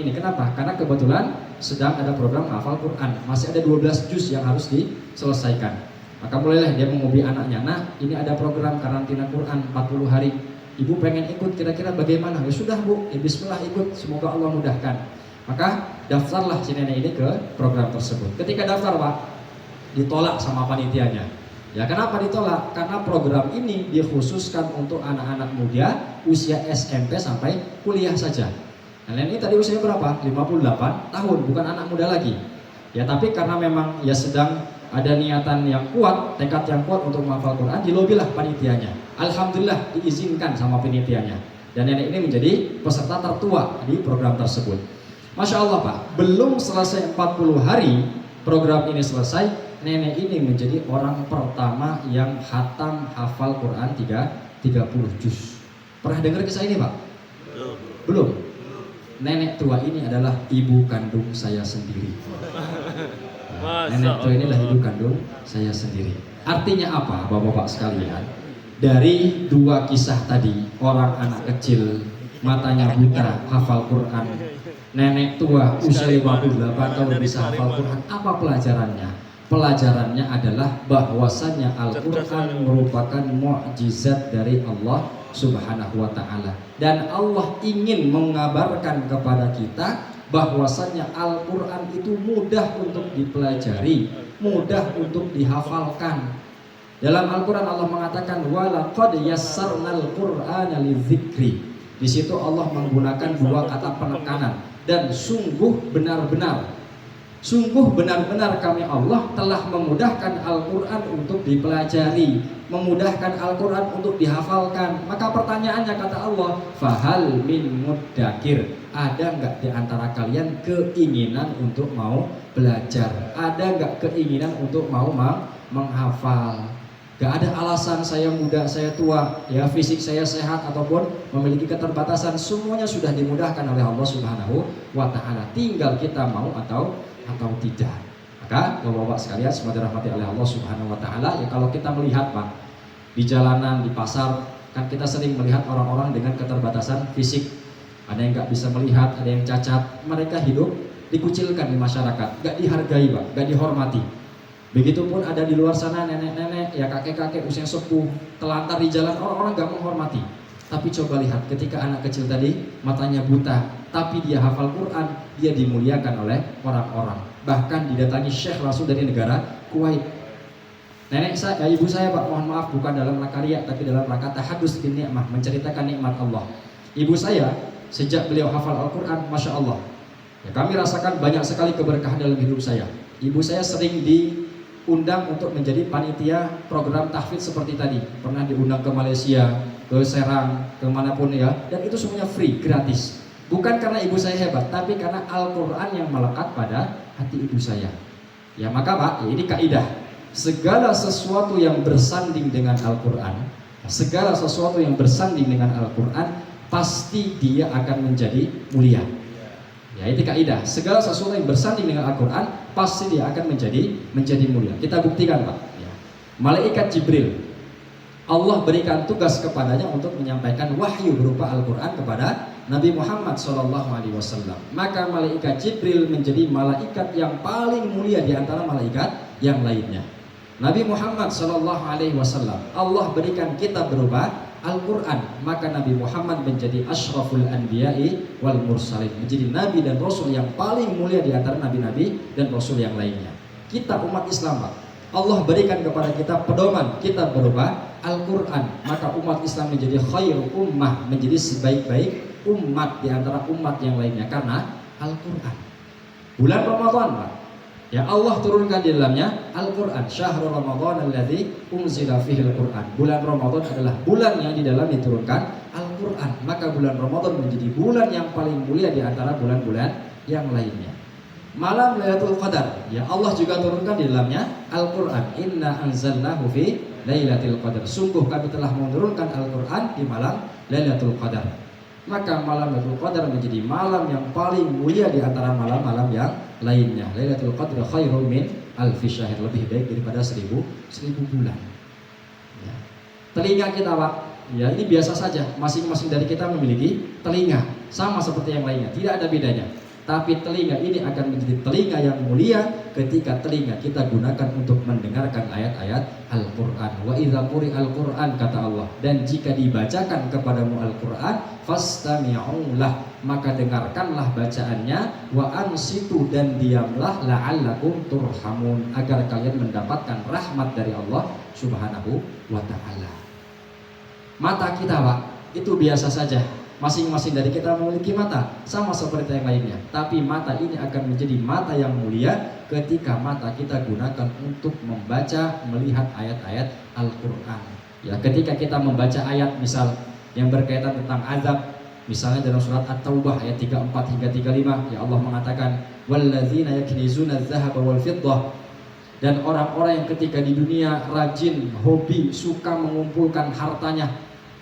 ini. Kenapa? Karena kebetulan sedang ada program hafal Quran. Masih ada 12 juz yang harus diselesaikan. Maka mulailah dia mengobi anaknya. Nah, ini ada program karantina Quran 40 hari. Ibu pengen ikut, kira-kira bagaimana? Ya sudah Bu, ya bismillah ikut, semoga Allah mudahkan. Maka daftarlah si nenek ini ke program tersebut. Ketika daftar Pak, ditolak sama panitianya. Ya kenapa ditolak? Karena program ini dikhususkan untuk anak-anak muda usia SMP sampai kuliah saja. Nah ini tadi usianya berapa? 58 tahun, bukan anak muda lagi. Ya tapi karena memang ya sedang ada niatan yang kuat, tekad yang kuat untuk menghafal Quran, dilobilah panitianya. Alhamdulillah diizinkan sama panitianya. Dan nenek ini menjadi peserta tertua di program tersebut. Masya Allah Pak, belum selesai 40 hari program ini selesai, nenek ini menjadi orang pertama yang khatam hafal Quran 30 juz. Pernah dengar kisah ini Pak? Belum. Nenek tua ini adalah ibu kandung saya sendiri. Nenek tua ini adalah ibu kandung saya sendiri. Artinya apa Bapak-bapak sekalian? Dari dua kisah tadi, orang anak kecil matanya buta hafal Quran, nenek tua usia 58 tahun bisa hafal Quran, apa pelajarannya? Pelajarannya adalah bahwasannya Al-Quran merupakan mukjizat dari Allah Subhanahu wa ta'ala. Dan Allah ingin mengabarkan kepada kita bahwasannya Al-Quran itu mudah untuk dipelajari, mudah untuk dihafalkan. Dalam Al-Quran Allah mengatakan walaqad yassarnal Qur'ana lidzikri. Di situ Allah menggunakan dua kata penekanan, dan sungguh benar-benar kami Allah telah memudahkan Al-Quran untuk dipelajari, memudahkan Al-Quran untuk dihafalkan. Maka pertanyaannya kata Allah, fahal min muddakir, ada nggak di antara kalian keinginan untuk mau belajar? Ada nggak keinginan untuk mau menghafal? Gak ada alasan saya muda, saya tua, ya fisik saya sehat ataupun memiliki keterbatasan, semuanya sudah dimudahkan oleh Allah Subhanahu wa ta'ala. Tinggal kita mau atau tidak. Maka Bapak-bapak sekalian semoga dirahmati oleh Allah Subhanahu wa ta'ala. Ya kalau kita melihat Pak, di jalanan, di pasar, kan kita sering melihat orang-orang dengan keterbatasan fisik. Ada yang gak bisa melihat, ada yang cacat. Mereka hidup dikucilkan di masyarakat, gak dihargai Pak, gak dihormati. Begitupun ada di luar sana nenek-nenek, ya kakek-kakek usia sepuh, telantar di jalan, orang-orang gak menghormati. Tapi coba lihat ketika anak kecil tadi matanya buta, tapi dia hafal Quran, dia dimuliakan oleh orang-orang. Bahkan didatangi syekh langsung dari negara Kuwait. Nenek saya, ibu saya Pak, mohon maaf bukan dalam rangka riya, tapi dalam rangka tahadus bin nikmah, menceritakan nikmat Allah. Ibu saya sejak beliau hafal Al-Quran, Masya Allah, ya, kami rasakan banyak sekali keberkahan dalam hidup saya. Ibu saya sering diundang untuk menjadi panitia program tahfidz seperti tadi. Pernah diundang ke Malaysia, ke Serang, kemanapun ya. Dan itu semuanya free, gratis. Bukan karena ibu saya hebat, tapi karena Al-Quran yang melekat pada hati ibu saya. Ya maka Pak, ini kaidah. Segala sesuatu yang bersanding dengan Al-Quran, segala sesuatu yang bersanding dengan Al-Quran, pasti dia akan menjadi mulia. Ya itu kaidah. Segala sesuatu yang bersanding dengan Al-Quran, pasti dia akan menjadi mulia. Kita buktikan Pak. Ya. Malaikat Jibril, Allah berikan tugas kepadanya untuk menyampaikan wahyu berupa Al-Quran kepada Nabi Muhammad SAW. Maka malaikat Jibril menjadi malaikat yang paling mulia di antara malaikat yang lainnya. Nabi Muhammad SAW, Allah berikan kitab berupa Al-Quran. Maka Nabi Muhammad menjadi asyraful anbiya'i wal mursalin, menjadi nabi dan rasul yang paling mulia di antara nabi-nabi dan rasul yang lainnya. Kita umat Islam Pak, Allah berikan kepada kita pedoman kitab berupa Al-Quran. Maka umat Islam menjadi khairu ummah, menjadi sebaik-baik umat di antara umat yang lainnya karena Al-Quran. Bulan Ramadan Pak, ya Allah turunkan di dalamnya Al-Quran. Syahrul Ramadan alladzi unzila fihi Al-Quran. Bulan Ramadan adalah bulan yang di dalam diturunkan Al-Quran. Maka bulan Ramadan menjadi bulan yang paling mulia di antara bulan-bulan yang lainnya. Malam Lailatul Qadar, ya Allah juga turunkan di dalamnya Al-Quran. Inna anzalnahu fi Lailatul Qadar. Sungguh kami telah menurunkan Al-Quran di malam Lailatul Qadar. Maka malam Lailatul Qadar menjadi malam yang paling mulia di antara malam-malam yang lainnya. Lailatul Qadar khairun min alfi syahr, lebih baik daripada seribu bulan. Ya. Telinga kita Pak, ya ini biasa saja. Masing-masing dari kita memiliki telinga, sama seperti yang lainnya, tidak ada bedanya. Tapi telinga ini akan menjadi telinga yang mulia ketika telinga kita gunakan untuk mendengarkan ayat-ayat Al-Quran. Wa idza quri'al Quran, kata Allah, dan jika dibacakan kepadamu Al-Quran, fastami'u lah, maka dengarkanlah bacaannya, wa ansitu, dan diamlah, la'allakum turhamun, agar kalian mendapatkan rahmat dari Allah Subhanahu wa ta'ala. Mata kita, Pak, itu biasa saja. Masing-masing dari kita memiliki mata, sama seperti yang lainnya. Tapi mata ini akan menjadi mata yang mulia ketika mata kita gunakan untuk membaca, melihat ayat-ayat Al-Quran. Ya, ketika kita membaca ayat misal yang berkaitan tentang azab, misalnya dalam surat At-Taubah ayat 34 hingga 35, ya Allah mengatakan, walladzina yaknizuna adz-dzahaba wal fiddah, dan orang-orang yang ketika di dunia rajin, hobi, suka mengumpulkan hartanya,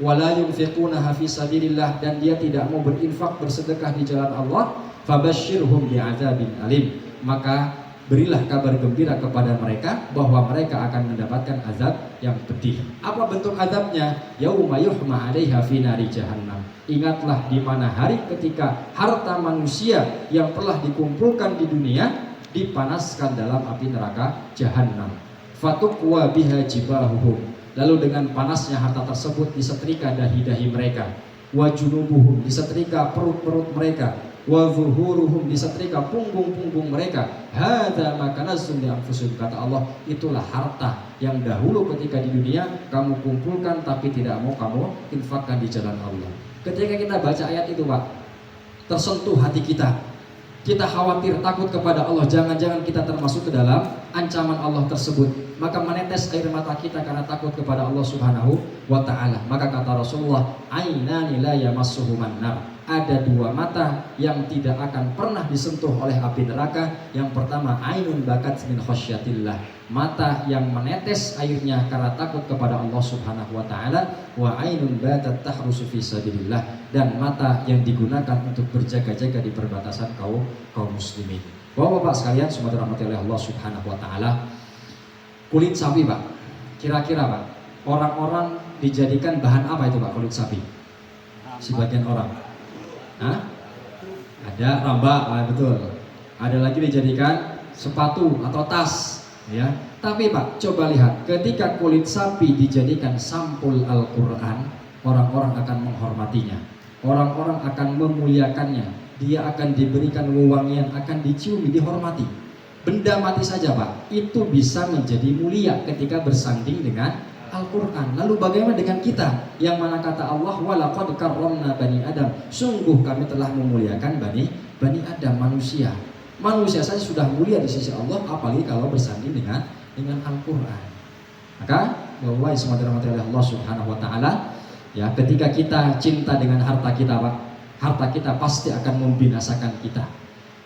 wala yunfiqunaha fi sabilillah, dan dia tidak mau berinfak, bersedekah di jalan Allah, fabasyirhum bi'adzabin alim, maka berilah kabar gembira kepada mereka bahwa mereka akan mendapatkan azab yang pedih. Apa bentuk azabnya? Yauma yuhma 'alaiha fi nari jahannam. Ingatlah di mana hari ketika harta manusia yang telah dikumpulkan di dunia dipanaskan dalam api neraka jahannam. Fatuqwa biha jibahuhum, lalu dengan panasnya harta tersebut disetrika dahi-dahi mereka, wa junubuhum, disetrika perut-perut mereka, wa zuhuruhum, disetrika punggung-punggung mereka. Hadza ma kanaztum li anfusikum, kata Allah, itulah harta yang dahulu ketika di dunia kamu kumpulkan tapi tidak mau kamu infakkan di jalan Allah. Ketika kita baca ayat itu, Pak, tersentuh hati kita. Kita khawatir, takut kepada Allah, jangan-jangan kita termasuk ke dalam ancaman Allah tersebut. Maka menetes air mata kita karena takut kepada Allah Subhanahu wa ta'ala. Maka kata Rasulullah, ainani la yamassuhuman nar, ada dua mata yang tidak akan pernah disentuh oleh api neraka. Yang pertama, ainun bakat min khasyatillah, mata yang menetes airnya karena takut kepada Allah Subhanahu wa ta'ala. Wa ainun batat tahrusu fi sabilillah, dan mata yang digunakan untuk berjaga-jaga di perbatasan kaum muslimin. Bapak-bapak sekalian, semua dirahmati oleh Allah Subhanahu wa ta'ala, kulit sapi, Pak, kira-kira, Pak, orang-orang dijadikan bahan apa itu, Pak, kulit sapi? Sebagian orang, ada rambak, betul. Ada lagi dijadikan sepatu atau tas, ya. Tapi, Pak, coba lihat, ketika kulit sapi dijadikan sampul Al-Quran, orang-orang akan menghormatinya, orang-orang akan memuliakannya, dia akan diberikan wewangian, akan diciumi, dihormati. Benda mati saja, Pak, itu bisa menjadi mulia ketika bersanding dengan Al-Quran. Lalu bagaimana dengan kita, yang mana kata Allah, walaqad karramna bani Adam, sungguh kami telah memuliakan bani Adam, manusia. Manusia saja sudah mulia di sisi Allah, apalagi kalau bersanding dengan Al-Quran. Maka bahwa semua dirahmati oleh Allah Subhanahu wa ta'ala, ya, ketika kita cinta dengan harta kita, Pak, harta kita pasti akan membinasakan kita.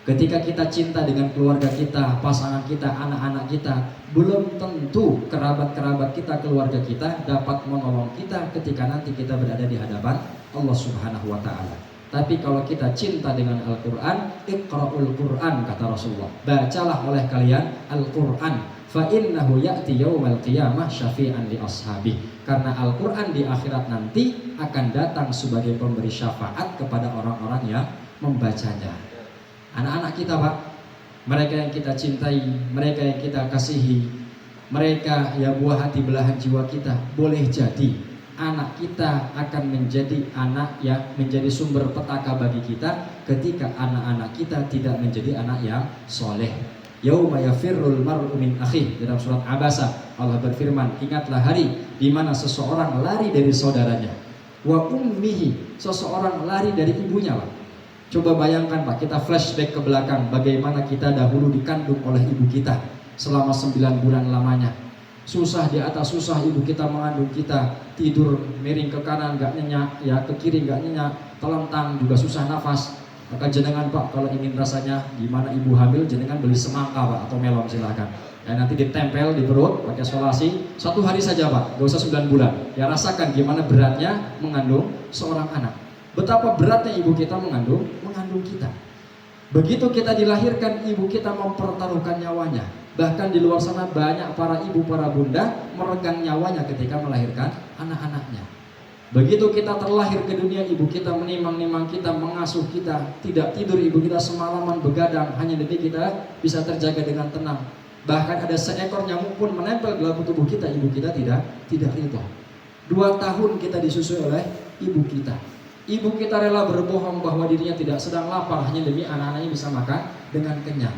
Ketika kita cinta dengan keluarga kita, pasangan kita, anak-anak kita, belum tentu kerabat-kerabat kita, keluarga kita dapat menolong kita ketika nanti kita berada di hadapan Allah Subhanahu wa ta'ala. Tapi kalau kita cinta dengan Al-Quran, iqra'ul Quran, kata Rasulullah, bacalah oleh kalian Al-Quran, fa innahu ya'ti yaumal qiyamah syafi'an li ashabih, karena Al-Quran di akhirat nanti akan datang sebagai pemberi syafaat kepada orang-orang yang membacanya. Anak-anak kita, Pak, mereka yang kita cintai, mereka yang kita kasihi, mereka ya buah hati belahan jiwa kita, boleh jadi anak kita akan menjadi anak yang menjadi sumber petaka bagi kita ketika anak-anak kita tidak menjadi anak yang soleh. Yauma yafirrul mar'u min akhih, dalam surat Abasa Allah berfirman, ingatlah hari di mana seseorang lari dari saudaranya, wa ummihi, seseorang lari dari ibunya, Pak. Coba bayangkan, Pak, kita flashback ke belakang, bagaimana kita dahulu dikandung oleh ibu kita selama 9 bulan lamanya. Susah di atas susah ibu kita mengandung kita, tidur miring ke kanan gak nyenyak, ya ke kiri gak nyenyak, telentang juga susah nafas. Maka jenengan, Pak, kalau ingin rasanya gimana ibu hamil, jenengan beli semangka, Pak, atau melon silahkan. Dan nanti ditempel di perut pakai solasi 1 hari saja, Pak, gak usah 9 bulan. Ya rasakan gimana beratnya mengandung seorang anak. Betapa beratnya ibu kita mengandung kita. Begitu kita dilahirkan, ibu kita mempertaruhkan nyawanya. Bahkan di luar sana banyak para ibu, para bunda meregang nyawanya ketika melahirkan anak-anaknya. Begitu kita terlahir ke dunia, ibu kita menimang-nimang kita, mengasuh kita, tidak tidur ibu kita semalaman begadang hanya demi kita bisa terjaga dengan tenang. Bahkan ada seekor nyamuk pun menempel dalam tubuh kita, ibu kita tidak ridho. 2 tahun kita disusui oleh ibu kita. Ibu kita rela berbohong bahwa dirinya tidak sedang lapar hanya demi anak-anaknya bisa makan dengan kenyang.